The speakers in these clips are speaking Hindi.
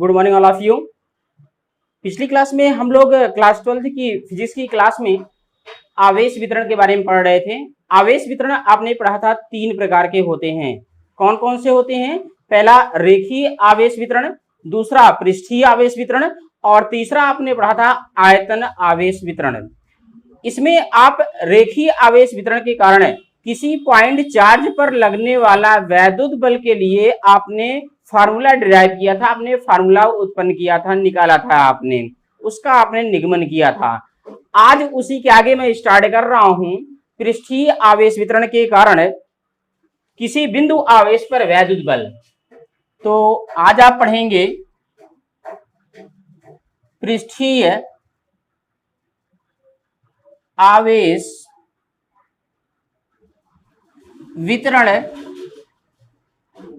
Good morning all of you. पिछली क्लास में हम लोग क्लास 12 की फिजिक्स की क्लास में आवेश वितरण के बारे में पढ़ रहे थे। आवेश वितरण आपने पढ़ा था 3 प्रकार के होते हैं। कौन कौन से होते हैं? पहला रेखीय आवेश वितरण, दूसरा पृष्ठीय आवेश वितरण और तीसरा आपने पढ़ा था आयतन आवेश वितरण। इसमें आप रेखीय आवेश वितरण के कारण किसी पॉइंट चार्ज पर लगने वाला वैद्युत बल के लिए आपने फार्मूला डिराइव किया था, आपने फार्मूला उत्पन्न किया था, निकाला था, आपने उसका आपने निगमन किया था। आज उसी के आगे मैं स्टार्ट कर रहा हूं। पृष्ठीय आवेश वितरण के कारण किसी बिंदु आवेश पर वैद्युत बल। तो आज आप पढ़ेंगे पृष्ठीय आवेश वितरण,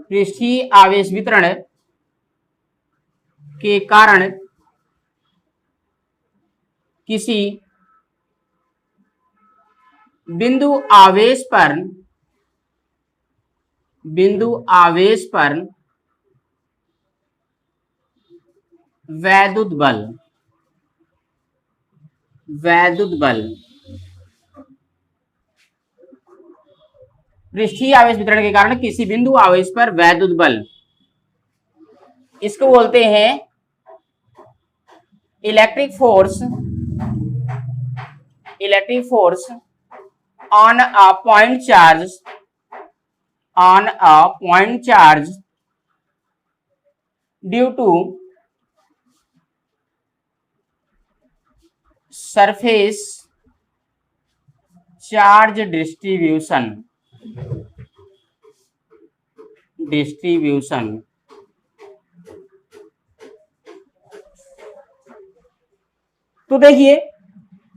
पृष्ठीय आवेश वितरण के कारण किसी बिंदु आवेश पर वैद्युत बल पृष्ठीय आवेश वितरण के कारण किसी बिंदु आवेश पर वैद्युत बल, इसको बोलते हैं electric force on a point charge due to surface charge distribution. तो देखिए,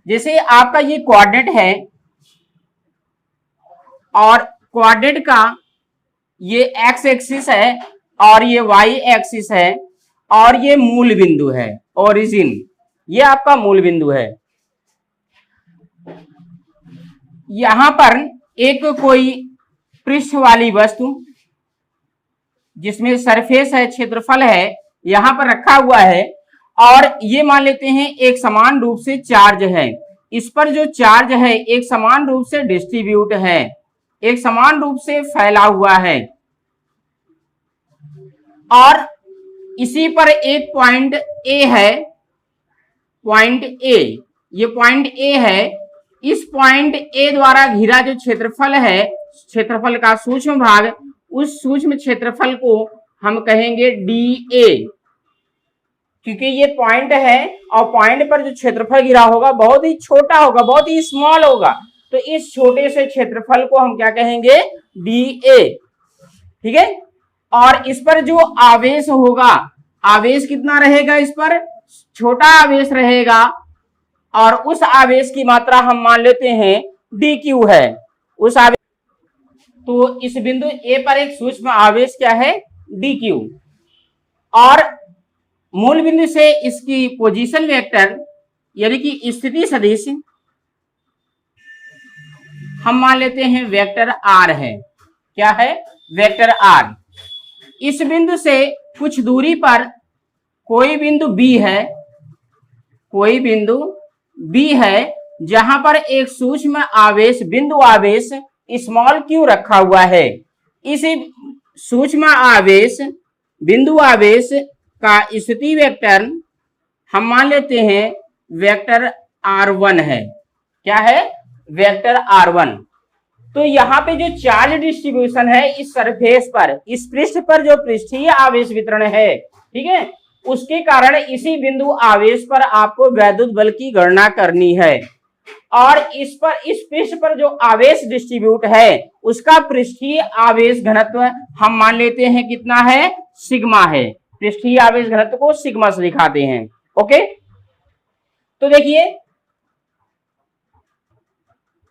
जैसे आपका ये कोऑर्डिनेट है और कोऑर्डिनेट का ये एक्स एक्सिस है और ये वाई एक्सिस है और ये मूल बिंदु है, ओरिजिन, ये आपका मूल बिंदु है। यहां पर एक कोई पृष्ठ वाली वस्तु जिसमें सरफेस है, क्षेत्रफल है, यहां पर रखा हुआ है और ये मान लेते हैं एक समान रूप से चार्ज है। इस पर जो चार्ज है एक समान रूप से डिस्ट्रीब्यूट है, एक समान रूप से फैला हुआ है और इसी पर एक पॉइंट ए है, पॉइंट ए, ये पॉइंट ए है। इस पॉइंट ए द्वारा घिरा जो क्षेत्रफल है, क्षेत्रफल का सूक्ष्म भाग, उस सूक्ष्म क्षेत्रफल को हम कहेंगे डी ए, क्योंकि ये पॉइंट है और पॉइंट पर जो क्षेत्रफल घिरा होगा बहुत ही छोटा होगा, बहुत ही स्मॉल होगा, तो इस छोटे से क्षेत्रफल को हम क्या कहेंगे? D A. ठीक है। और इस पर जो आवेश होगा, आवेश कितना रहेगा? इस पर छोटा आवेश रहेगा और उस आवेश की मात्रा हम मान लेते हैं डी क्यू है, उस आवेश। तो इस बिंदु ए पर एक सूक्ष्म आवेश क्या है? D Q. और मूल बिंदु से इसकी पोजीशन वेक्टर यानी कि स्थिति सदिश हम मान लेते हैं वेक्टर आर है। क्या है? Vector R. इस बिंदु से कुछ दूरी पर कोई बिंदु बी है, कोई बिंदु बी है जहां पर एक सूक्ष्म आवेश, बिंदु आवेश स्मॉल क्यू रखा हुआ है। इस सूक्ष्म आवेश, बिंदु आवेश का स्थिति वेक्टर हम मान लेते हैं वेक्टर R1 है। क्या है? Vector R1। तो यहाँ पे जो चार्ज डिस्ट्रीब्यूशन है इस सरफेस पर, इस पृष्ठ पर जो पृष्ठीय आवेश वितरण है, ठीक है, उसके कारण इसी बिंदु आवेश पर आपको वैद्युत बल की गणना करनी है। और इस पृष्ठ पर जो आवेश डिस्ट्रीब्यूट है उसका पृष्ठीय आवेश घनत्व हम मान लेते हैं कितना है? सिग्मा है। पृष्ठीय आवेश घनत्व को सिग्मा से दिखाते हैं। ओके। तो देखिए,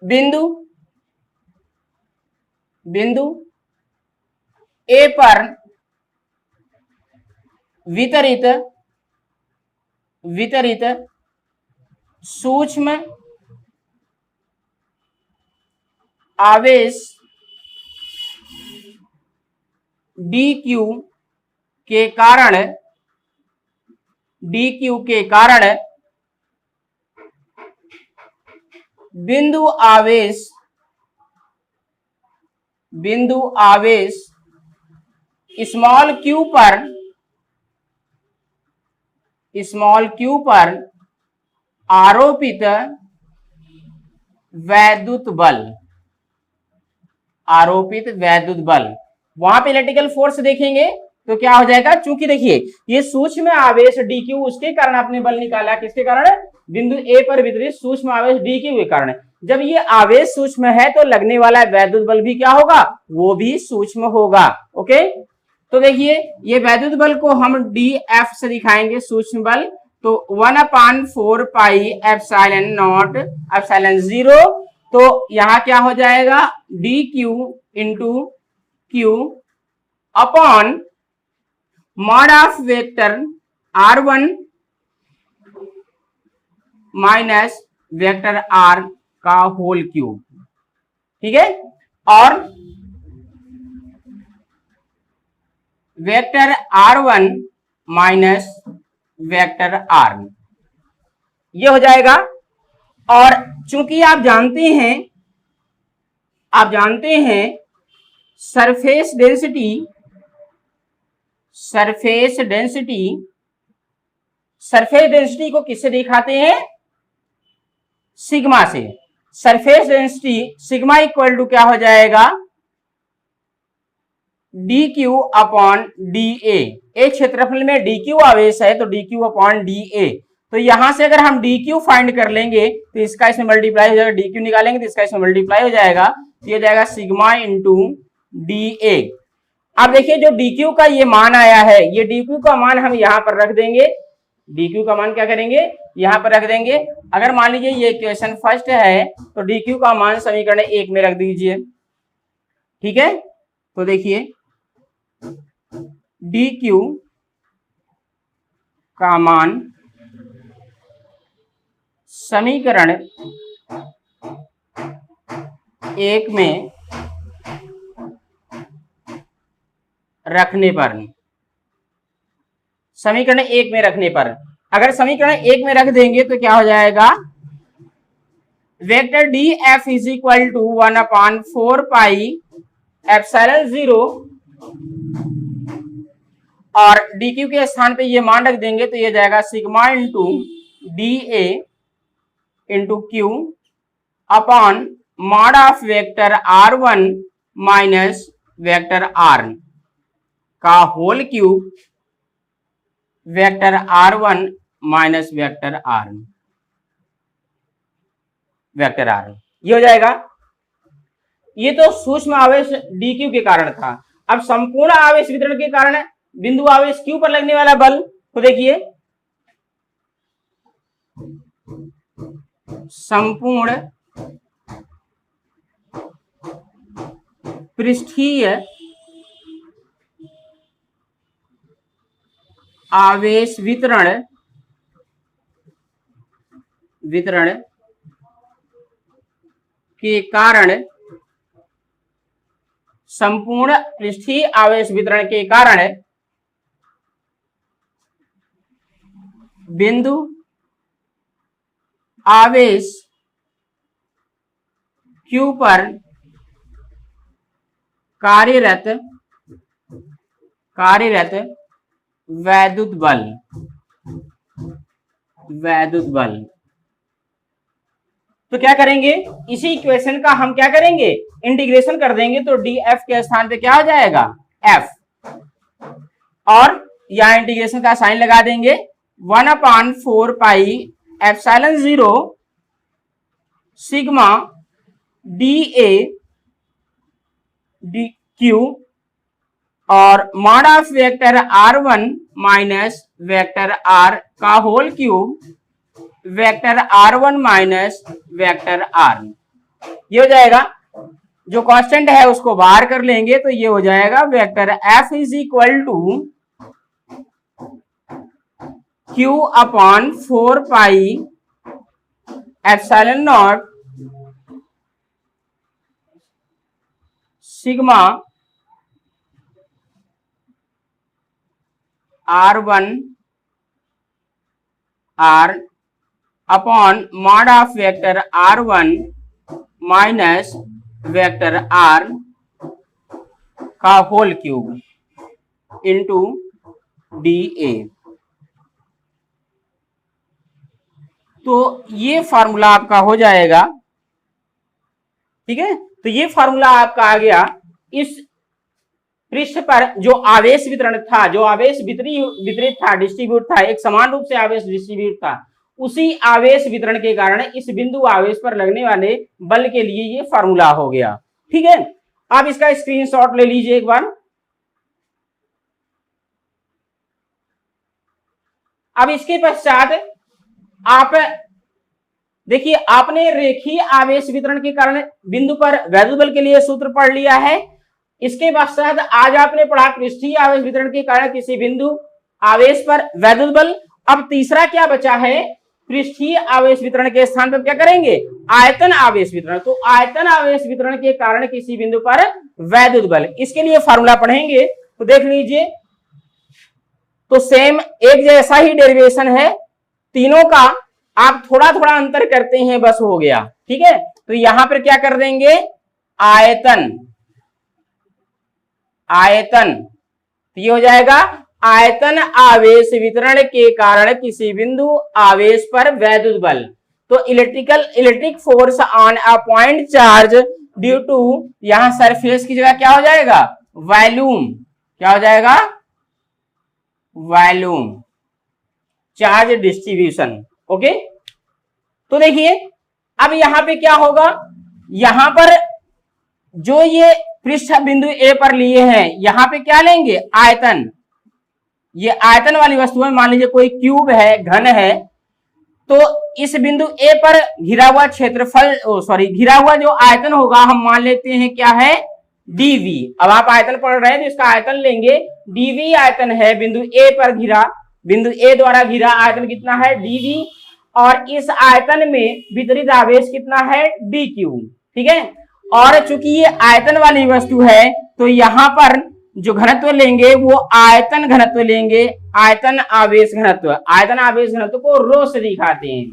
बिंदु ए पर वितरित सूक्ष्म आवेश डी क्यू के कारण डी क्यू के कारण बिंदु आवेश स्मॉल क्यू पर आरोपित वैद्युत बल, वहां पे इलेक्ट्रिकल फोर्स देखेंगे तो क्या हो जाएगा, चूंकि देखिए ये सूक्ष्म आवेश dq, उसके कारण आपने बल निकाला, किसके कारण, बिंदु A पर वितरित सूक्ष्म आवेश dq के कारण। जब ये आवेश सूक्ष्म है तो लगने वाला वैद्युत बल भी क्या होगा, वो भी सूक्ष्म होगा। ओके, तो देखिए ये वैद्युत बल को हम dF से दिखाएंगे, सूक्ष्म बल, तो 1/4 पाई एप्सिलॉन नॉट एप्सिलॉन 0, तो यहां क्या हो जाएगा, dq into q upon mod of vector r1 minus vector r का होल क्यूब। ठीक है, और vector r1 minus vector r, ये हो जाएगा। और चूंकि आप जानते हैं सरफेस डेंसिटी को किससे दिखाते हैं, सिग्मा से। Surface density sigma equal to क्या हो जाएगा, dq अपॉन dA। एक क्षेत्रफल में dq आवेश है तो dq अपॉन dA, तो यहां से अगर हम dq फाइंड कर लेंगे तो इसका इसमें मल्टीप्लाई हो जाएगा, dq निकालेंगे तो इसका इसमें मल्टीप्लाई हो जाएगा, तो ये हो जाएगा सिग्मा इंटू dA। अब देखिए जो dq का ये मान आया है, ये dq का मान हम यहां पर रख देंगे, dq का मान क्या करेंगे, यहां पर रख देंगे। अगर मान लीजिए ये इक्वेशन फर्स्ट है तो dq का मान समीकरण 1 में रख दीजिए। ठीक है, तो देखिए dq का मान समीकरण 1 में रखने पर, अगर समीकरण 1 में रख देंगे तो क्या हो जाएगा, vector D F is equal to 1/4 pi epsilon 0, और dq के स्थान पे ये मान रख देंगे तो ये जाएगा sigma into dA into Q upon mod of vector r1 minus vector r का whole cube, vector r1 minus vector r, ये हो जाएगा। ये तो सूक्ष्म आवेश dq के कारण था। अब संपूर्ण आवेश वितरण के कारण बिंदु आवेश q पर लगने वाला बल, तो देखिए संपूर्ण पृष्ठीय आवेश वितरण के कारण, संपूर्ण पृष्ठीय आवेश वितरण के कारण बिंदु आवेश Q पर कार्यरत वैद्युत बल, तो क्या करेंगे, इसी इक्वेशन का हम क्या करेंगे, इंटीग्रेशन कर देंगे, तो dF के स्थान पे क्या हो जाएगा, F, और यहां इंटीग्रेशन का साइन लगा देंगे, 1/4 pi epsilon 0 sigma dA dq और mod of vector r1 minus vector r का whole cube, vector r1 minus vector r, ये हो जाएगा। जो कांस्टेंट है उसको बाहर कर लेंगे तो ये हो जाएगा vector f is equal to q upon 4 pi epsilon not sigma r1 R upon mod of vector R1 minus vector R का होल क्यूब इंटू DA। तो ये फार्मूला आपका हो जाएगा, ठीक है। तो ये फार्मूला आपका आ गया। इस पृष्ठ पर जो आवेश वितरण था, जो आवेश वितरित था, डिस्ट्रीब्यूट था, एक समान रूप से आवेश डिस्ट्रीब्यूट था, उसी आवेश वितरण के कारण इस बिंदु आवेश पर लगने वाले बल के लिए ये फार्मूला हो गया, ठीक है। आप इसका स्क्रीनशॉट ले लीजिए एक बार। अब इसके पश्चात आप देखिए, आपने रेखीय आवेश वितरण के कारण बिंदु पर वैद्युत बल के लिए सूत्र पढ़ लिया है। इसके पश्चात आज आपने पढ़ा पृष्ठीय आवेश वितरण के कारण किसी बिंदु आवेश पर वैद्युत बल। अब तीसरा क्या बचा है, पृष्ठीय आवेश वितरण के स्थान पर क्या करेंगे, आयतन आवेश वितरण। तो आयतन आवेश वितरण के कारण किसी बिंदु पर वैद्युत बल, इसके लिए फार्मूला पढ़ेंगे। तो देख लीजिए, तो सेम एक जैसा ही डेरिवेशन है तीनों का, आप थोड़ा थोड़ा अंतर करते हैं, बस हो गया, ठीक है। तो यहां पर क्या कर देंगे, आयतन, आयतन, तो ये हो जाएगा आयतन आवेश वितरण के कारण किसी बिंदु आवेश पर वैद्युत बल। तो electric force on a point charge due to, यहां सरफेस की जगह क्या हो जाएगा, वॉल्यूम, क्या हो जाएगा, वॉल्यूम चार्ज डिस्ट्रीब्यूशन। ओके, तो देखिए अब यहां पे क्या होगा, यहां पर जो ये पृष्ठ बिंदु ए पर लिए हैं, यहां पे क्या लेंगे, आयतन। ये आयतन वाली वस्तु है, मान लीजिए कोई क्यूब है, घन है, तो इस बिंदु ए पर घिरा हुआ क्षेत्रफल, घिरा हुआ जो आयतन होगा, हम मान लेते हैं क्या है, डीवी। अब आप आयतन पढ़ रहे हैं तो इसका आयतन लेंगे, डीवी आयतन है बिंदु ए पर घिरा, बिंदु ए द्वारा घिरा आयतन कितना है, डीवी, और इस आयतन में वितरित आवेश कितना है, डी क्यू, ठीक है। और चूंकि ये आयतन वाली वस्तु है, तो यहां पर जो घनत्व लेंगे वो आयतन घनत्व लेंगे, आयतन आवेश घनत्व। आयतन आवेश घनत्व को रो से दिखाते हैं,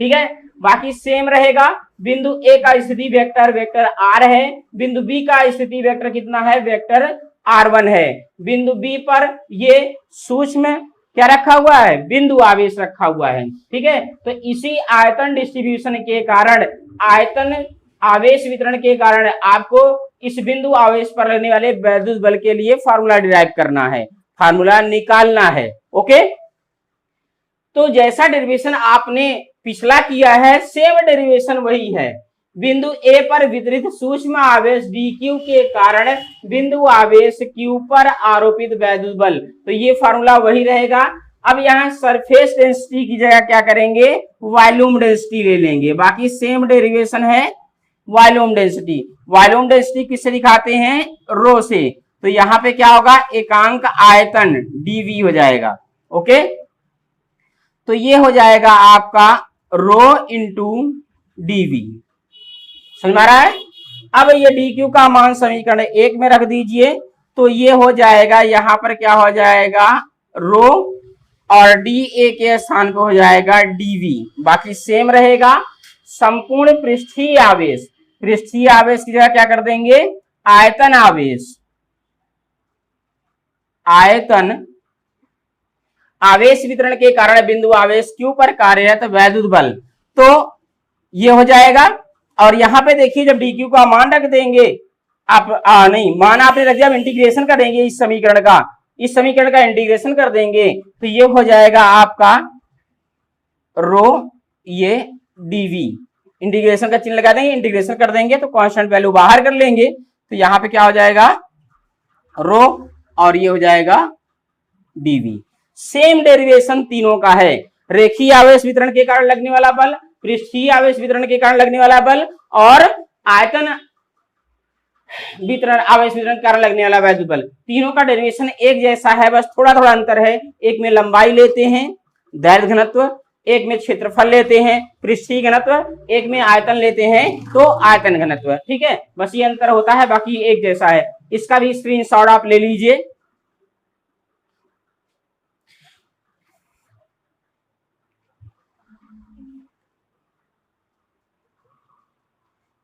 ठीक है। बाकी सेम रहेगा, बिंदु ए का स्थिति वेक्टर वेक्टर आर है, बिंदु बी का स्थिति वेक्टर कितना है, वेक्टर R1 है। बिंदु बी पर ये सूक्ष्म क्या रखा हुआ है, बिंदु आवेश रखा हुआ है, ठीक है। तो इसी आयतन डिस्ट्रीब्यूशन के कारण, आयतन आवेश वितरण के कारण आपको इस बिंदु आवेश पर लगने वाले वैद्युत बल के लिए फार्मूला डिराइव करना है, फार्मूला निकालना है। ओके, तो जैसा डेरिवेशन आपने पिछला किया है, सेम डेरिवेशन वही है। बिंदु ए पर वितरित सूक्ष्म आवेश dq के कारण बिंदु आवेश q पर आरोपित वैद्युत बल, तो ये फार्मूला वही रहेगा। अब यहाँ सरफेस डेंसिटी की जगह क्या करेंगे, वॉल्यूम डेंसिटी ले लेंगे, बाकी सेम डेरिवेशन है। वॉल्यूम डेंसिटी, वॉल्यूम डेंसिटी किससे दिखाते हैं, रो से। तो यहाँ पे क्या होगा, एकांक आयतन dv हो जाएगा। ओके, तो ये हो जाएगा आपका रो इंटू dv, समझ में आ रहा है। अब ये dq का मान समीकरण 1 में रख दीजिए, तो ये हो जाएगा, यहां पर क्या हो जाएगा, रो, और dA के स्थान पे हो जाएगा dv, बाकी सेम रहेगा। संपूर्ण पृष्ठीय आवेश, पृष्ठीय आवेश की जगह क्या कर देंगे, आयतन आवेश, आयतन आवेश वितरण के कारण बिंदु आवेश q पर कार्यरत वैद्युत बल, तो ये हो जाएगा। और यहां पे देखिए, जब dq का मान रख देंगे आप, नहीं मान आपने रख दिया, अब इंटीग्रेशन करेंगे इस समीकरण का, इस समीकरण का इंटीग्रेशन कर देंगे, तो ये हो जाएगा आपका रो, ये dv, इंटीग्रेशन का चिन्ह लगा देंगे, इंटीग्रेशन कर देंगे तो कांस्टेंट वैल्यू बाहर कर लेंगे, तो यहां पे क्या हो जाएगा, रो, और ये हो जाएगा dv। सेम डेरिवेशन तीनों का है, रेखीय आवेश वितरण के कारण लगने वाला बल, पृष्ठीय आवेश वितरण के कारण लगने वाला बल, और आयतन वितरण आवेश वितरण के कारण लगने वाला वैद्युत बल, तीनों का डेरिवेशन एक जैसा है, बस थोड़ा थोड़ा अंतर है। एक में लंबाई लेते हैं, दैर्घ्य घनत्व, एक में क्षेत्रफल लेते हैं, पृष्ठीय घनत्व, एक में आयतन लेते हैं तो आयतन घनत्व, ठीक है। बस ये अंतर होता है, बाकी एक जैसा है। इसका भी स्क्रीनशॉट आप ले लीजिए।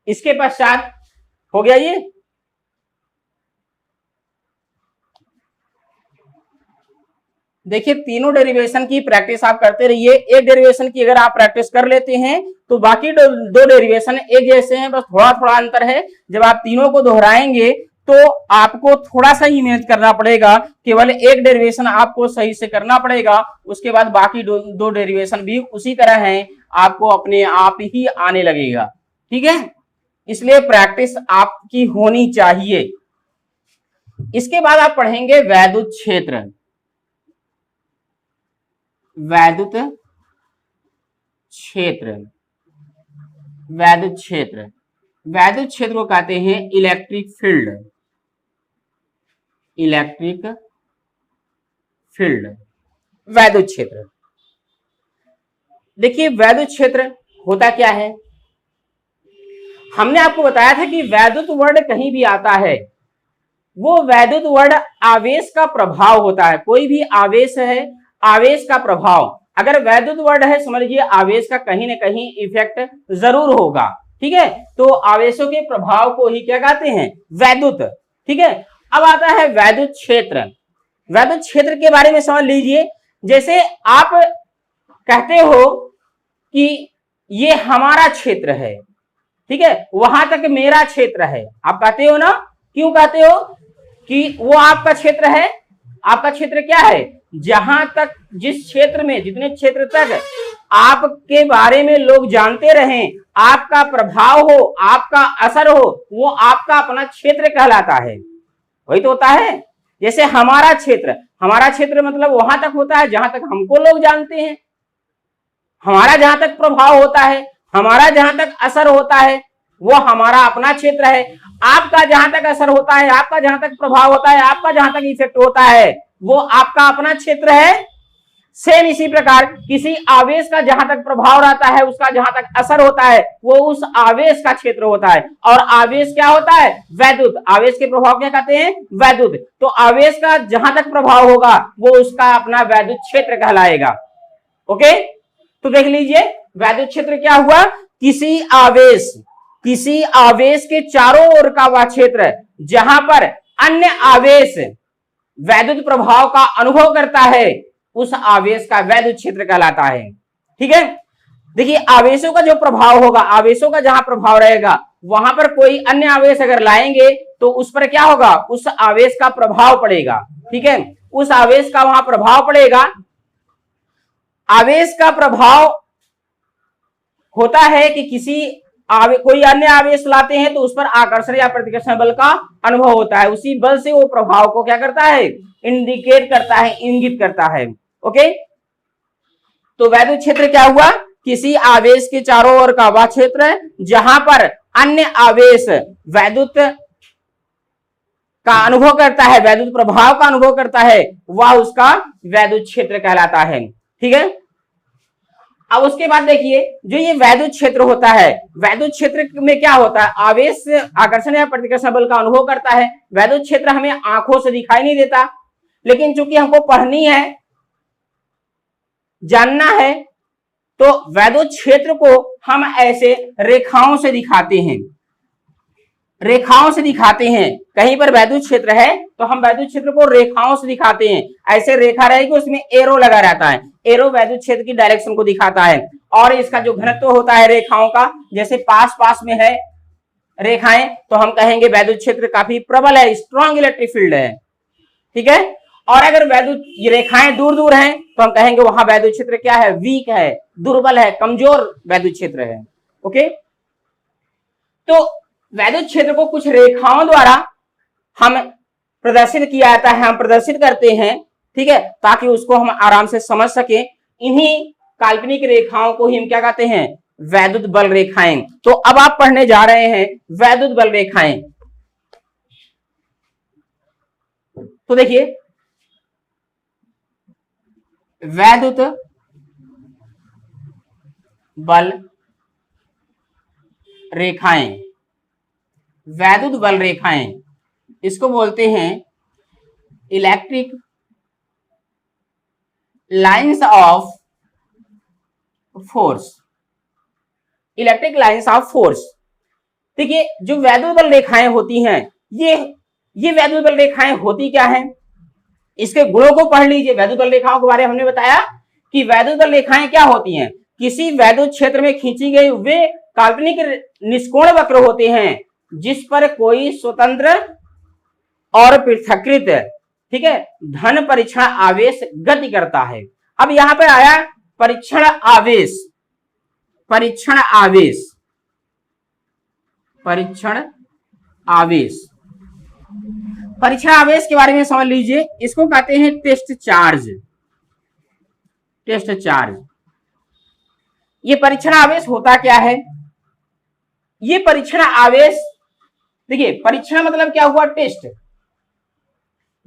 इसके पश्चात हो गया ये। देखिए तीनों डेरिवेशन की प्रैक्टिस आप करते रहिए। एक डेरिवेशन की अगर आप प्रैक्टिस कर लेते हैं तो बाकी दो डेरिवेशन एक जैसे हैं, बस थोड़ा थोड़ा अंतर है। जब आप तीनों को दोहराएंगे तो आपको थोड़ा सा ही मेहनत करना पड़ेगा, केवल एक डेरिवेशन आपको सही से करना पड़ेगा, उसके बाद बाकी दो डेरिवेशन भी उसी तरह हैं, आपको अपने आप ही आने लगेगा। ठीक है, इसलिए प्रैक्टिस आपकी होनी चाहिए। इसके बाद आप पढ़ेंगे वैद्युत क्षेत्र। वैद्युत क्षेत्र, वैद्युत क्षेत्र, वैद्युत क्षेत्र को कहते हैं इलेक्ट्रिक फील्ड। इलेक्ट्रिक फील्ड, वैद्युत क्षेत्र। देखिए वैद्युत क्षेत्र होता क्या है, हमने आपको बताया था कि वैद्युत वर्ड कहीं भी आता है, वो वैद्युत वर्ड आवेश का प्रभाव होता है। कोई भी आवेश है, आवेश का प्रभाव, अगर वैद्युत वर्ड है समझ लीजिए आवेश का कहीं ना कहीं इफेक्ट जरूर होगा। ठीक है, तो आवेशों के प्रभाव को ही क्या कहते हैं, वैद्युत। ठीक है, अब आता है वैद्युत क्षेत्र। वैद्युत क्षेत्र के बारे में समझ लीजिए, जैसे आप कहते हो कि ये हमारा क्षेत्र है, ठीक है, वहां तक मेरा क्षेत्र है, आप कहते हो ना। क्यों कहते हो कि वो आपका क्षेत्र है। आपका क्षेत्र क्या है, जहां तक, जिस क्षेत्र में, जितने क्षेत्र तक आपके बारे में लोग जानते रहें, आपका प्रभाव हो, आपका असर हो, वो आपका अपना क्षेत्र कहलाता है। वही तो होता है। जैसे हमारा क्षेत्र, हमारा क्षेत्र मतलब वहां तक होता है जहां तक हमको लोग जानते हैं, हमारा जहां तक प्रभाव होता है, हमारा जहां तक असर होता है, वो हमारा अपना क्षेत्र है। आपका जहां तक असर होता है, आपका जहां तक प्रभाव होता है, आपका जहां तक इफेक्ट होता है, वो आपका अपना क्षेत्र है। सेम इसी प्रकार किसी आवेश का जहां तक प्रभाव रहता है, उसका जहां तक असर होता है, वो उस आवेश का क्षेत्र होता है। और आवेश क्या होता है, वैद्युत। आवेश के प्रभाव क्या कहते हैं, वैद्युत। तो आवेश का जहां तक प्रभाव होगा वो उसका अपना वैद्युत क्षेत्र कहलाएगा। ओके, तो देख लीजिए वैद्युत क्षेत्र क्या हुआ, किसी आवेश के चारों ओर का वह क्षेत्र जहां पर अन्य आवेश वैद्युत प्रभाव का अनुभव करता है, उस आवेश का वैद्युत क्षेत्र कहलाता है। ठीक है, देखिए आवेशों का जो प्रभाव होगा, आवेशों का जहां प्रभाव रहेगा, वहां पर कोई अन्य आवेश अगर लाएंगे तो उस पर क्या होगा, उस आवेश का प्रभाव पड़ेगा। ठीक है, उस आवेश का वहां प्रभाव पड़ेगा। आवेश का प्रभाव होता है कि कोई अन्य आवेश लाते हैं तो उस पर आकर्षण या प्रतिकर्षण बल का अनुभव होता है। उसी बल से वो प्रभाव को क्या करता है, इंडिकेट करता है, इंगित करता है। ओके, तो वैद्युत क्षेत्र क्या हुआ, किसी आवेश के चारों ओर का वह क्षेत्र जहां पर अन्य आवेश वैद्युत का अनुभव करता है, वैद्युत प्रभाव का अनुभव करता है, वह उसका वैद्युत क्षेत्र कहलाता है। ठीक है, अब उसके बाद देखिए जो ये वैद्युत क्षेत्र होता है, वैद्युत क्षेत्र में क्या होता है, आवेश आकर्षण या प्रतिकर्षण बल का अनुभव करता है। वैद्युत क्षेत्र हमें आंखों से दिखाई नहीं देता, लेकिन चूंकि हमको पढ़नी है, जानना है, तो वैद्युत क्षेत्र को हम ऐसे रेखाओं से दिखाते हैं। रेखाओं से दिखाते हैं, कहीं पर वैद्युत क्षेत्र है तो हम वैद्युत क्षेत्र को रेखाओं से दिखाते हैं। ऐसे रेखा रहेगी, उसमें एरो लगा रहता है, एरो वैद्युत क्षेत्र की डायरेक्शन को दिखाता है। और इसका जो घनत्व होता है रेखाओं का, जैसे पास पास में है रेखाएं, तो हम कहेंगे वैद्युत क्षेत्र काफी प्रबल है, स्ट्रॉन्ग इलेक्ट्रिक फील्ड है। ठीक है, और अगर वैद्युत रेखाएं दूर दूर हैं तो हम कहेंगे वहां वैद्युत क्षेत्र क्या है, वीक है, दुर्बल है, कमजोर वैद्युत क्षेत्र है। ओके, तो वैद्युत क्षेत्र को कुछ रेखाओं द्वारा हम प्रदर्शित किया जाता है, हम प्रदर्शित करते हैं। ठीक है, ताकि उसको हम आराम से समझ सके। इन्हीं काल्पनिक रेखाओं को ही हम क्या कहते हैं, वैद्युत बल रेखाएं। तो अब आप पढ़ने जा रहे हैं वैद्युत बल रेखाएं। तो देखिए वैद्युत बल रेखाएं, वैद्युत बल रेखाएं, इसको बोलते हैं electric lines of force. Electric lines of force, देखिए जो वैद्युत बल रेखाएं होती हैं, ये वैद्युत बल रेखाएं होती क्या हैं, इसके गुणों को पढ़ लीजिए। वैद्युत बल रेखाओं के बारे में हमने बताया कि वैद्युत बल रेखाएं क्या होती हैं, किसी वैद्युत क्षेत्र में खींची गई वे काल्पनिक निष्कोण वक्र होते हैं जिस पर कोई स्वतंत्र और पृथक्कृत, ठीक है, धन परीक्षण आवेश गति करता है। अब यहां पर आया परीक्षण आवेश, परीक्षण आवेश, परीक्षण आवेश, परीक्षण आवेश के बारे में समझ लीजिए। इसको कहते हैं टेस्ट चार्ज, टेस्ट चार्ज। ये परीक्षण आवेश होता क्या है, ये परीक्षण आवेश, देखिए परीक्षण मतलब क्या हुआ, टेस्ट।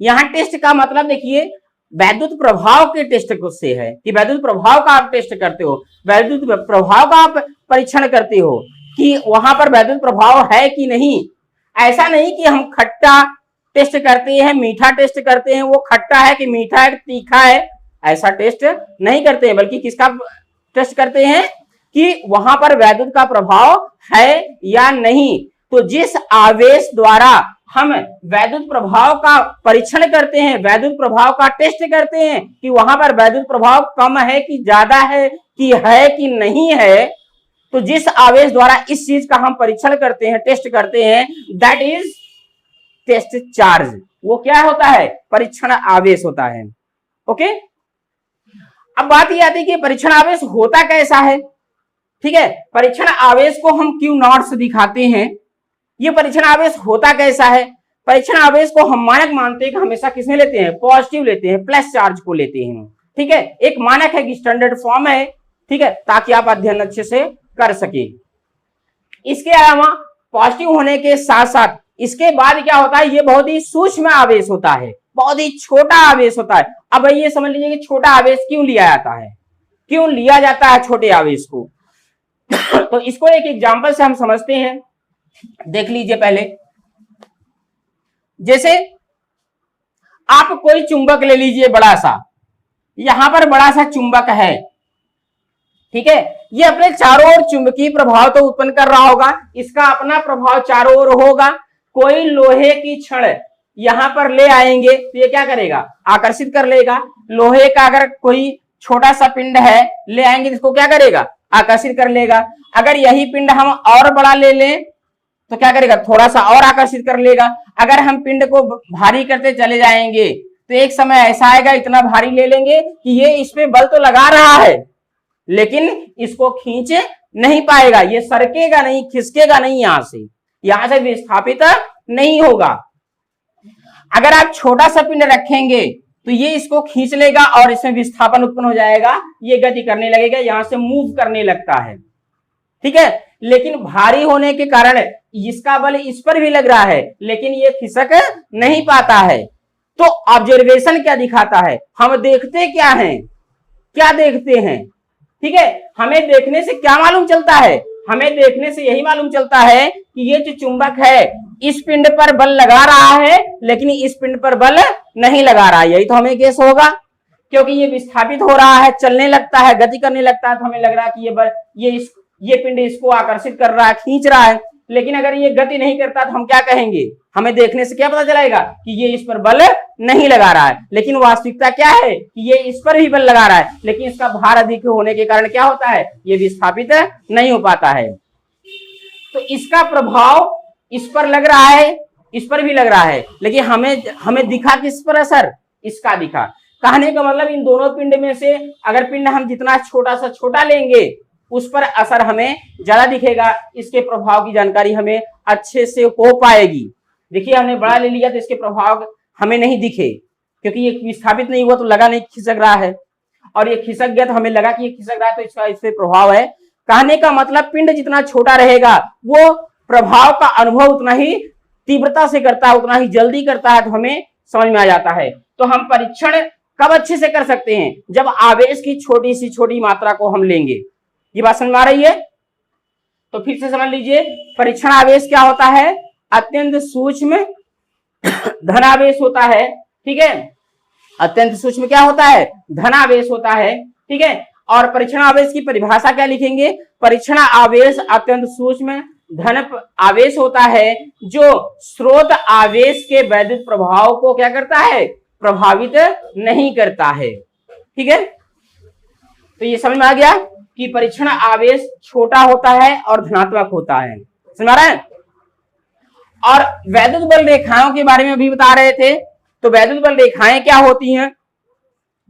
यहां टेस्ट का मतलब देखिए वैद्युत प्रभाव के टेस्ट से है कि वैद्युत प्रभाव का आप टेस्ट करते हो, वैद्युत प्रभाव का आप परीक्षण करते हो कि वहां पर वैद्युत प्रभाव है कि नहीं। ऐसा नहीं कि हम खट्टा टेस्ट करते हैं, मीठा टेस्ट करते हैं, वो खट्टा है कि मीठा है कि तीखा है, ऐसा टेस्ट नहीं करते हैं, बल्कि किसका टेस्ट करते हैं कि वहां पर वैद्युत का प्रभाव है या नहीं। तो जिस आवेश द्वारा हम वैद्युत प्रभाव का परीक्षण करते हैं, वैद्युत प्रभाव का टेस्ट करते हैं कि वहां पर वैद्युत प्रभाव कम है कि ज्यादा है कि नहीं है, तो जिस आवेश द्वारा इस चीज का हम परीक्षण करते हैं, टेस्ट करते हैं, दैट इज टेस्ट चार्ज। वो क्या होता है, परीक्षण आवेश होता है। ओके, अब बात ये आती है कि परीक्षण आवेश होता कैसा है। ठीक है, परीक्षण आवेश को हम क्यू नॉट से दिखाते हैं। ये परीक्षण आवेश होता कैसा है, परीक्षण आवेश को हम मानक मानते हैं कि हमेशा किसमें लेते हैं, पॉजिटिव लेते हैं, प्लस चार्ज को लेते हैं। ठीक है, एक मानक है कि स्टैंडर्ड फॉर्म है, ठीक है, ताकि आप अध्ययन अच्छे से कर सके। इसके अलावा पॉजिटिव होने के साथ साथ इसके बाद क्या होता है, ये बहुत ही सूक्ष्म आवेश होता है, बहुत ही छोटा आवेश होता है। अब ये समझ लीजिए कि छोटा आवेश क्यों लिया जाता है, क्यों लिया जाता है छोटे आवेश को। तो इसको एक एग्जांपल से हम समझते हैं, देख लीजिए पहले। जैसे आप कोई चुंबक ले लीजिए बड़ा सा, यहां पर बड़ा सा चुंबक है, ठीक है, ये अपने चारों ओर चुंबकीय प्रभाव तो उत्पन्न कर रहा होगा, इसका अपना प्रभाव चारों ओर होगा। कोई लोहे की छड़ यहां पर ले आएंगे तो ये क्या करेगा, आकर्षित कर लेगा। लोहे का अगर कोई छोटा सा पिंड है ले आएंगे तो इसको क्या करेगा, आकर्षित कर लेगा। अगर यही पिंड हम और बड़ा ले लें तो क्या करेगा, थोड़ा सा और आकर्षित कर लेगा। अगर हम पिंड को भारी करते चले जाएंगे तो एक समय ऐसा आएगा, इतना भारी ले लेंगे कि ये इस पे बल तो लगा रहा है लेकिन इसको खींच नहीं पाएगा, ये सरकेगा नहीं, खिसकेगा नहीं, यहां से विस्थापित नहीं होगा। अगर आप छोटा सा पिंड रखेंगे तो ये इसको खींच लेगा और इसमें विस्थापन उत्पन्न हो जाएगा, ये गति करने लगेगा, यहां से मूव करने लगता है। ठीक है, लेकिन भारी होने के कारण इसका बल इस पर भी लग रहा है लेकिन ये खिसक नहीं पाता है। तो ऑब्जर्वेशन क्या दिखाता है, हम देखते क्या हैं, क्या देखते हैं। ठीक है, हमें देखने से क्या मालूम चलता है, हमें देखने से यही मालूम चलता है कि ये जो चुंबक है इस पिंड पर बल लगा रहा है लेकिन इस पिंड पर बल नहीं लगा रहा है। यही तो हमें गेस होगा, क्योंकि ये विस्थापित हो रहा है, चलने लगता है, गति करने लगता है, तो हमें लग रहा है कि ये बल, ये पिंड इसको आकर्षित कर रहा है, खींच रहा है। लेकिन अगर ये गति नहीं करता तो हम क्या कहेंगे, हमें देखने से क्या पता चलेगा कि ये इस पर बल नहीं लगा रहा है। लेकिन वास्तविकता क्या है कि ये इस पर भी बल लगा रहा है लेकिन इसका भार अधिक होने के कारण क्या होता है, ये विस्थापित नहीं हो पाता है। तो इसका प्रभाव इस पर लग रहा है, इस पर भी लग रहा है, लेकिन हमें दिखा किस पर असर, इसका दिखा। कहने का मतलब इन दोनों पिंड में से अगर पिंड हम जितना छोटा सा छोटा लेंगे उस पर असर हमें ज्यादा दिखेगा, इसके प्रभाव की जानकारी हमें अच्छे से हो पाएगी। देखिए हमने बड़ा ले लिया तो इसके प्रभाव हमें नहीं दिखे क्योंकि ये विस्थापित नहीं हुआ तो लगा नहीं खिसक रहा है, और ये खिसक गया तो हमें लगा कि ये खिसक रहा है तो इसका इस पे प्रभाव है। कहने का मतलब पिंड जितना छोटा रहेगा वो प्रभाव का अनुभव उतना ही तीव्रता से करता है, उतना ही जल्दी करता है, तो हमें समझ में आ जाता है। तो हम परीक्षण कब अच्छे से कर सकते हैं, जब आवेश की छोटी सी छोटी मात्रा को हम लेंगे। ये बात समझ में आ रही है, तो फिर से समझ लीजिए। परीक्षण आवेश क्या होता है, अत्यंत सूक्ष्म धनावेश होता है। ठीक है, अत्यंत सूक्ष्म क्या होता है, धनावेश होता है। ठीक है, और परीक्षण आवेश की परिभाषा क्या लिखेंगे, परीक्षण आवेश अत्यंत सूक्ष्म धन आवेश होता है जो स्रोत आवेश के वैद्युत प्रभाव को क्या करता है, प्रभावित नहीं करता है। ठीक है, तो ये समझ में आ गया कि परीक्षण आवेश छोटा होता है और धनात्मक होता है। समझ में आ रहा है। और वैद्युत बल रेखाओं के बारे में भी बता रहे थे। तो वैद्युत बल रेखाएं क्या होती हैं,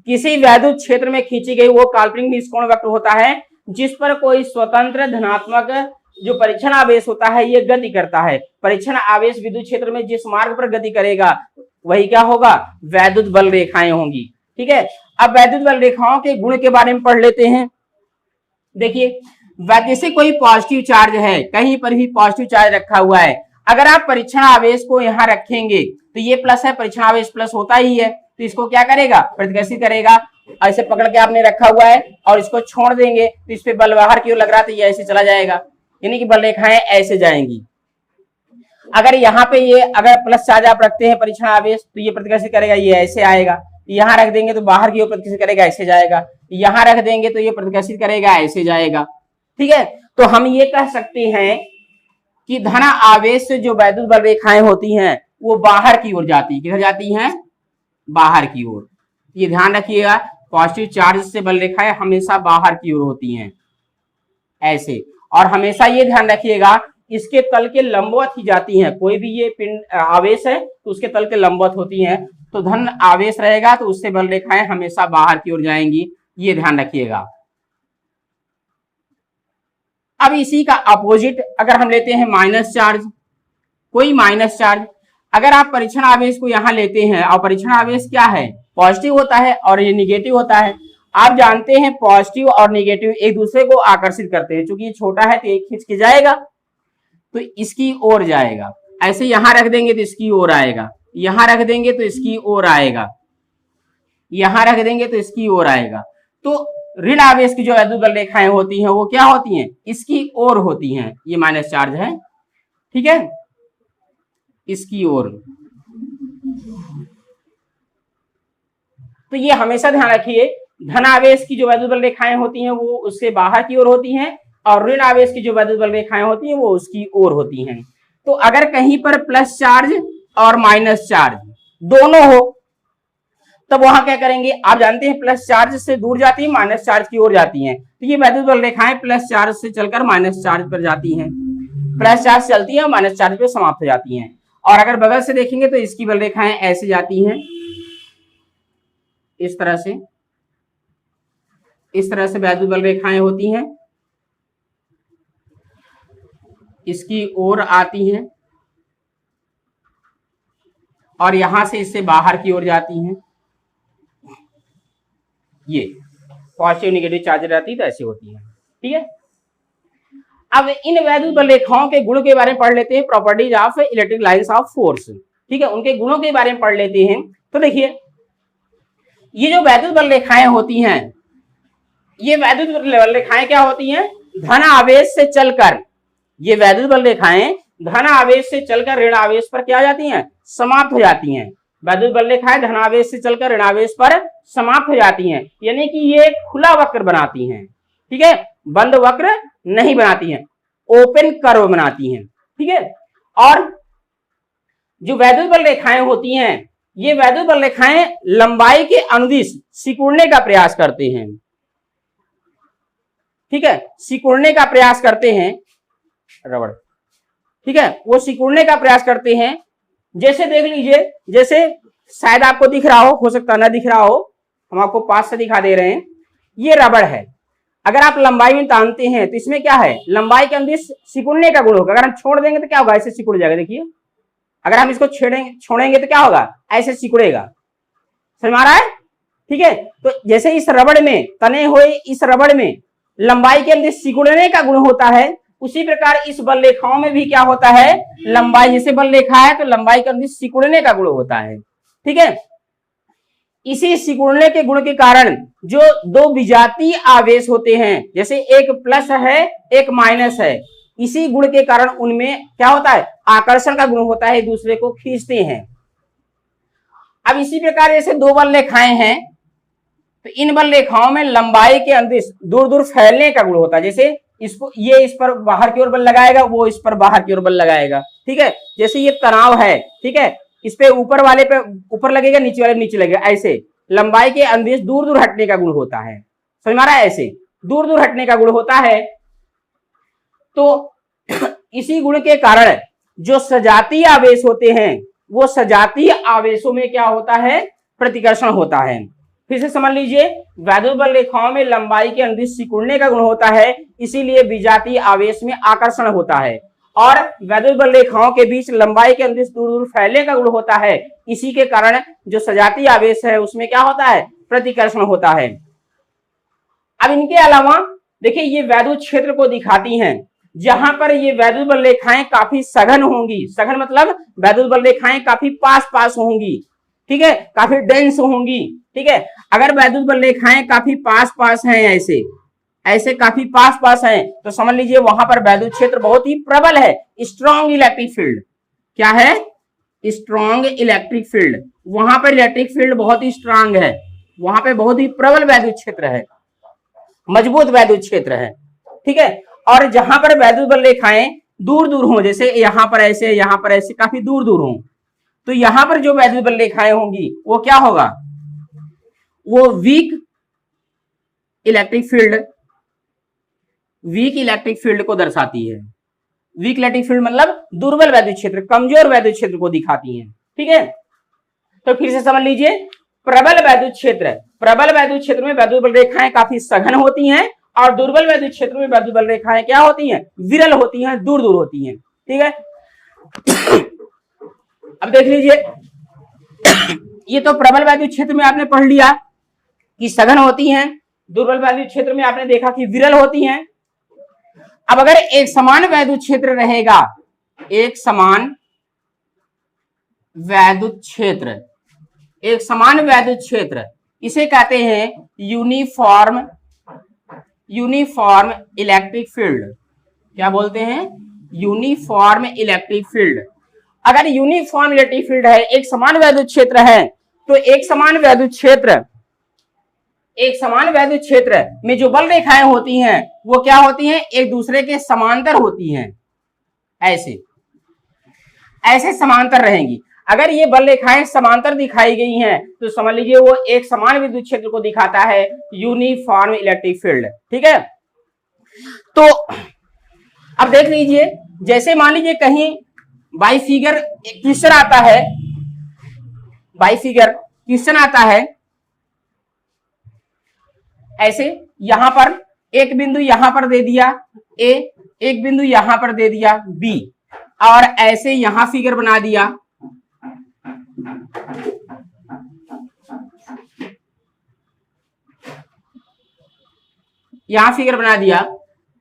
किसी वैद्युत क्षेत्र में खींची गई वो काल्पनिक निष्कोण वक्र होता है जिस पर कोई स्वतंत्र धनात्मक जो परीक्षण आवेश होता है ये गति करता है। परीक्षण आवेश विद्युत क्षेत्र में जिस मार्ग पर गति करेगा वही क्या होगा, वैद्युत बल रेखाएं होंगी। ठीक है, अब वैद्युत बल रेखाओं के गुण के बारे में पढ़ लेते हैं। देखिए, जैसे कोई पॉजिटिव चार्ज है, कहीं पर भी पॉजिटिव चार्ज रखा हुआ है, अगर आप परीक्षण आवेश को यहां रखेंगे तो ये प्लस है, परीक्षण आवेश प्लस होता ही है, तो इसको क्या करेगा, प्रतिकर्षित करेगा। ऐसे पकड़ के आपने रखा हुआ है और इसको छोड़ देंगे तो इस पे बल बाहर की ओर लग रहा है तो ये ऐसे चला जाएगा, यानी कि बल रेखाएं ऐसे जाएंगी। अगर यहाँ पे ये अगर प्लस चार्ज आप रखते हैं परीक्षण आवेश तो ये प्रतिकर्षित करेगा, ये ऐसे आएगा। यहाँ रख देंगे तो बाहर की ओर प्रतिकर्षित करेगा, ऐसे जाएगा। यहाँ रख देंगे तो ये प्रतिकर्षित करेगा, ऐसे जाएगा। ठीक है, तो हम ये कह सकते हैं कि धन आवेश से जो वैद्युत बल रेखाएं होती हैं वो बाहर की ओर जाती है। किधर जाती हैं, बाहर की ओर। ये ध्यान रखिएगा, पॉजिटिव चार्ज से बल रेखाएं हमेशा बाहर की ओर होती हैं ऐसे। और हमेशा ये ध्यान रखिएगा इसके तल के लंबवत ही जाती हैं। कोई भी ये पिंड आवेश है तो उसके तल के लंबवत होती हैं। तो धन आवेश रहेगा तो उससे बल रेखाएं हमेशा बाहर की ओर जाएंगी, ये ध्यान रखिएगा। अब इसी का अपोजिट अगर हम लेते हैं माइनस चार्ज, कोई माइनस चार्ज, अगर आप परीक्षण आवेश को यहां लेते हैं और परीक्षण आवेश क्या है, पॉजिटिव होता है और ये निगेटिव होता है। आप जानते हैं पॉजिटिव और निगेटिव एक दूसरे को आकर्षित करते हैं, क्योंकि ये छोटा है तो एक खींच के जाएगा तो इसकी ओर जाएगा। ऐसे यहां रख देंगे तो इसकी ओर आएगा, यहां रख देंगे तो इसकी ओर आएगा, यहां रख देंगे तो इसकी ओर आएगा। तो ऋण आवेश की जो वैद्युत बल रेखाएं होती हैं वो क्या होती हैं, इसकी ओर होती हैं। ये माइनस चार्ज है, ठीक है, इसकी ओर। तो ये हमेशा ध्यान रखिए, धन आवेश की जो वैद्युत बल रेखाएं होती हैं वो उससे बाहर की ओर होती हैं और ऋण आवेश की जो वैद्युत बल रेखाएं होती हैं वो उसकी ओर होती हैं। तो अगर कहीं पर प्लस चार्ज और माइनस चार्ज दोनों हो तब वहां क्या करेंगे, आप जानते हैं प्लस चार्ज से दूर जाती है, माइनस चार्ज की ओर जाती हैं। तो ये वैद्युत बल रेखाएं प्लस चार्ज से चलकर माइनस चार्ज पर जाती हैं, प्लस चार्ज चलती है और माइनस चार्ज पे समाप्त हो जाती हैं। और अगर बगल से देखेंगे तो इसकी बल रेखाएं ऐसे जाती हैं, इस तरह से, इस तरह से वैद्युत बल रेखाएं होती हैं, इसकी ओर आती हैं और यहां से इससे बाहर की ओर जाती हैं। ये पॉजिटिव निगेटिव चार्ज रहती है तो ऐसी होती है। ठीक है, अब इन वैद्युत बल रेखाओं के गुण के बारे में पढ़ लेते हैं, properties of electric lines of force. ठीक है, उनके गुणों के बारे में पढ़ लेते हैं। तो देखिए, ये जो वैद्युत बल रेखाएं होती हैं, ये वैद्युत बल रेखाएं क्या होती हैं, धन आवेश से चलकर, ये वैद्युत बल रेखाएं धन आवेश से चलकर ऋण आवेश पर क्या जाती हैं, समाप्त हो जाती हैं। वैद्युत बल रेखाएं धन आवेश से चलकर ऋण आवेश पर समाप्त हो जाती हैं, यानी कि ये खुला वक्र बनाती हैं। ठीक है, बंद वक्र नहीं बनाती हैं, ओपन कर्व बनाती हैं। ठीक है, और जो वैद्युत बल रेखाएं होती हैं, ये वैद्युत बल रेखाएं लंबाई के अनुदिश सिकुड़ने का प्रयास करते हैं। ठीक है, सिकुड़ने का प्रयास करते हैं, रबड़, ठीक है, वो सिकुड़ने का प्रयास करते हैं। जैसे देख लीजिए, जैसे शायद आपको दिख रहा हो सकता ना दिख रहा हो, हम आपको पास से दिखा दे रहे हैं। ये रबड़ है, अगर आप लंबाई में तानते हैं तो इसमें क्या है, लंबाई के अंदर सिकुड़ने का गुण होगा। अगर हम छोड़ देंगे तो क्या होगा, ऐसे सिकुड़ जाएगा। देखिए, अगर हम इसको छोड़ेंगे तो क्या होगा, ऐसे सिकुड़ेगा। समझ आ रहा है। ठीक है, तो जैसे इस रबड़ में, तने हुए इस रबड़ में लंबाई के अंदर सिकुड़ने का गुण होता है, उसी प्रकार इस बल रेखाओं में भी क्या होता है, लंबाई, जैसे बल रेखा है तो लंबाई के अंदर सिकुड़ने का गुण होता है। ठीक है, इसी सिकुड़ने के गुण के कारण जो दो विजातीय आवेश होते हैं, जैसे एक प्लस है एक माइनस है, इसी गुण के कारण उनमें क्या होता है, आकर्षण का गुण होता है, एक दूसरे को खींचते हैं। अब इसी प्रकार जैसे दो बल रेखाएं हैं तो इन बल रेखाओं में लंबाई के अंदिश दूर दूर फैलने का गुण होता है। जैसे इसको ये इस पर बाहर की ओर बल लगाएगा, वो इस पर बाहर की ओर बल लगाएगा। ठीक है, जैसे ये तनाव है, ठीक है, इस पे ऊपर वाले पे ऊपर लगेगा, नीचे वाले पे नीचे लगेगा। ऐसे लंबाई के अनुदिश दूर दूर हटने का गुण होता है, समझ में आ रहा है? ऐसे दूर दूर हटने का गुण होता है। तो इसी गुण के कारण जो सजातीय आवेश होते हैं, वो सजातीय आवेशों में क्या होता है? प्रतिकर्षण होता है। फिर से समझ लीजिए, वैद्युत बल रेखाओं में लंबाई के अनुदिश सिकुड़ने का गुण होता है, इसीलिए विजातीय आवेश में आकर्षण होता है। और वैद्युत बल रेखाओं के बीच लंबाई के अनुदिश दूर दूर फैलने का गुण होता है, इसी के कारण जो सजातीय आवेश है उसमें क्या होता है? प्रतिकर्षण होता है। अब इनके अलावा देखिए, ये वैद्युत क्षेत्र को दिखाती हैं। जहां पर ये वैद्युत बल रेखाएं काफी सघन होंगी, सघन मतलब वैद्युत बल रेखाएं काफी पास पास होंगी, ठीक है, काफी डेंस होंगी। ठीक है, अगर वैद्युत बल रेखाएं काफी पास पास हैं, ऐसे ऐसे काफी पास पास हैं, तो समझ लीजिए वहां पर वैद्युत क्षेत्र बहुत ही प्रबल है, स्ट्रॉन्ग इलेक्ट्रिक फील्ड। क्या है? Strong electric field. वहां पर इलेक्ट्रिक फील्ड बहुत ही स्ट्रांग है, वहां पे बहुत ही प्रबल वैद्युत क्षेत्र है, मजबूत वैद्युत क्षेत्र है। ठीक है, और जहां पर वैद्युत बल रेखाएं दूर दूर हो, जैसे यहां पर ऐसे, यहां पर ऐसे काफी दूर दूर हो, तो यहां पर जो वैद्युत बल रेखाएं होंगी वो क्या होगा? वो वीक इलेक्ट्रिक फील्ड को दर्शाती है। वीक इलेक्ट्रिक फील्ड मतलब दुर्बल वैद्युत क्षेत्र, कमजोर वैद्युत क्षेत्र को दिखाती है। ठीक है, तो फिर से समझ लीजिए, प्रबल वैद्युत क्षेत्र में वैद्युत बल रेखाएं काफी सघन होती हैं, और दुर्बल वैद्युत क्षेत्र में वैद्युत बल रेखाएं क्या होती हैं? विरल होती हैं, दूर दूर होती हैं। ठीक है, अब देख लीजिए, ये तो प्रबल वैद्युत क्षेत्र में आपने पढ़ लिया कि सघन होती हैं, दुर्बल वैद्युत क्षेत्र में आपने देखा कि विरल होती हैं। अब अगर एक समान वैद्युत क्षेत्र रहेगा, एक समान वैद्युत क्षेत्र, इसे कहते हैं यूनिफॉर्म इलेक्ट्रिक फील्ड। क्या बोलते हैं? Uniform electric field. अगर यूनिफॉर्म इलेक्ट्रिक फील्ड है, एक समान वैद्युत क्षेत्र है, तो एक समान वैद्युत क्षेत्र में जो बल रेखाएं होती हैं वो क्या होती हैं? एक दूसरे के समांतर होती हैं, ऐसे समांतर रहेंगी। अगर ये बल रेखाएं समांतर दिखाई गई हैं तो समझ लीजिए वो एक समान विद्युत क्षेत्र को दिखाता है, यूनिफॉर्म इलेक्ट्रिक फील्ड। ठीक है, तो अब देख लीजिए, जैसे मान लीजिए कहीं बाई फिगर क्वेश्चन आता है, ऐसे यहां पर एक बिंदु यहां पर दे दिया ए, एक बिंदु यहां पर दे दिया बी, और ऐसे यहां फिगर बना दिया। यहां फिगर बना दिया,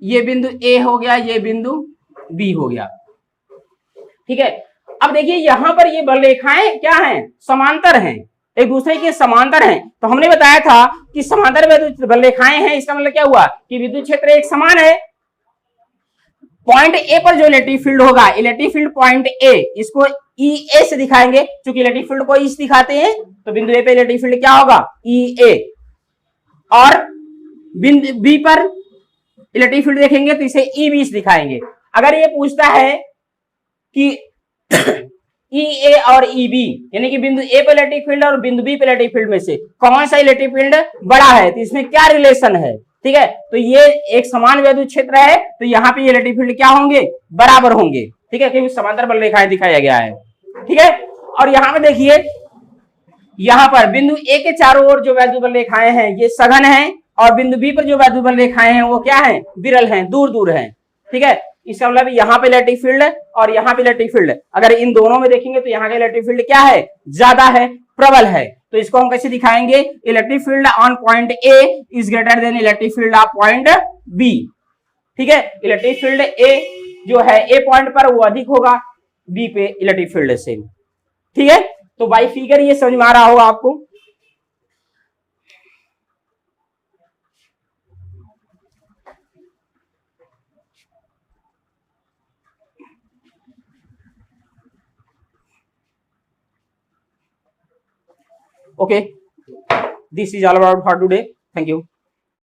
ये बिंदु ए हो गया, ये बिंदु बी हो गया। ठीक है, अब देखिए यहां पर ये बल रेखाएं क्या हैं? समांतर हैं, एक दूसरे के समांतर हैं। तो हमने बताया था कि समांतर विद्युत बल रेखाएं हैं, इसका मतलब क्या हुआ कि विद्युत क्षेत्र एक समान है। पॉइंट ए पर जो इलेक्ट्रिक फील्ड होगा, इलेक्ट्रिक फील्ड पॉइंट ए, इसको ई ए से दिखाएंगे, क्योंकि इलेक्ट्रिक फील्ड को इस दिखाते हैं, तो बिंदु ए पे इलेक्ट्रिक फील्ड क्या होगा? ई ए। और बिंदु बी पर इलेक्ट्रिक फील्ड देखेंगे तो इसे ई बी से दिखाएंगे। अगर ये पूछता है कि ई ए और ई बी, यानी कि बिंदु ए पे इलेक्ट्रिक फील्ड और बिंदु बी पे इलेक्ट्रिक फील्ड में से कौन सा इलेक्ट्रिक फील्ड बड़ा है, तो इसमें क्या रिलेशन है? ठीक है, तो ये एक समान वैद्युत क्षेत्र है, तो यहाँ पे इलेक्ट्रिक फील्ड क्या होंगे? बराबर होंगे। ठीक है, क्योंकि समांतर बल रेखाएं दिखाया गया है। ठीक है, और यहाँ पे देखिए, यहाँ पर बिंदु ए के चारों ओर जो वैद्युत बल रेखाएं हैं ये सघन है, और बिंदु बी पर जो वैद्युत बल रेखाएं हैं वो क्या है? विरल हैं, दूर दूर हैं। ठीक है, इसका मतलब यहाँ पे इलेक्ट्रिक फील्ड और यहाँ पे इलेक्ट्रिक फील्ड, अगर इन दोनों में देखेंगे तो यहाँ का इलेक्ट्रिक फील्ड क्या है? ज्यादा है, प्रबल है। तो इसको हम कैसे दिखाएंगे? Electric field on point A is greater than electric field of point B. ठीक है, इलेक्ट्रिक फील्ड ए जो है ए पॉइंट पर वो अधिक होगा बी पे इलेक्ट्रिक फील्ड से। ठीक है, तो बाई फिगर ये समझ में आ रहा होगा आपको। Okay, this is all about for today. Thank you.